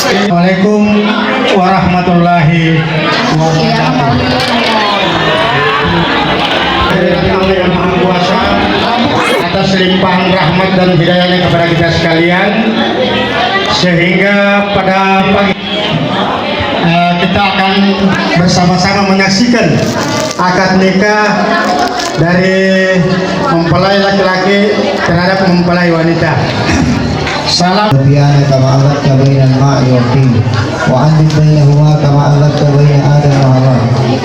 Assalamualaikum warahmatullahi wabarakatuh. Allah yang Maha Kuasa atas limpahan rahmat dan hidayahnya kepada kita sekalian, sehingga pada pagi kita akan bersama-sama menyaksikan akad nikah dari mempelai laki-laki terhadap mempelai wanita. Salam Nabiana kama allafta baina al-ma'i wal-tin wa 'adil bainahuma kama allafta baina Adam wa Hawa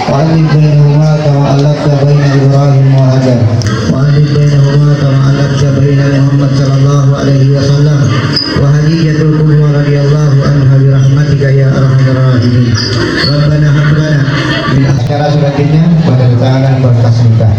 wa 'adil bainahuma kama allafta baina Ibrahim wa Hajar wa 'adil bainahuma kama allafta baina Muhammad sallallahu alaihi wasallam wa hadiyatul qudwa radhiyallahu anha bi rahmatika ya arhamar rahimin. Rabbana hab lana min askara suratnya pada tangan berkas nikah.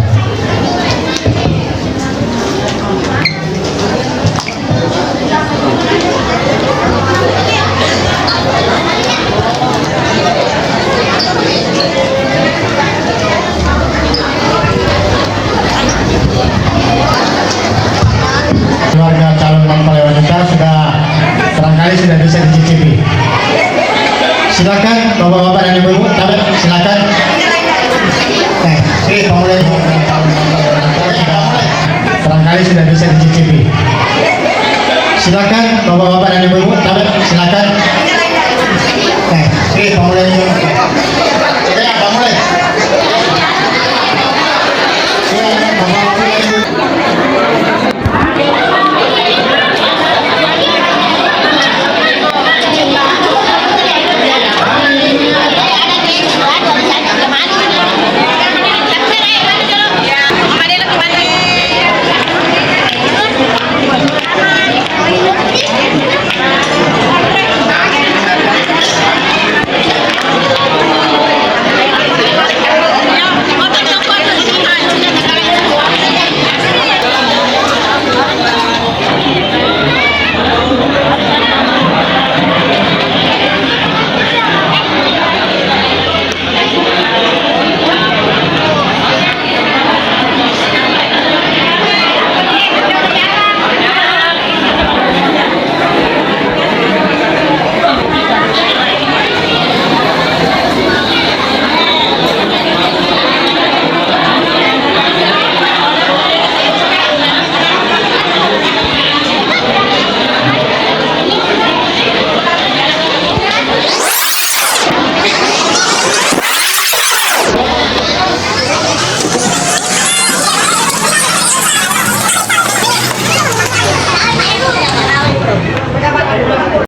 Silakan bapak-bapak dan ibu-ibu, silakan. Ini pemulai barangkali sudah bisa dicicipi. Silakan bapak-bapak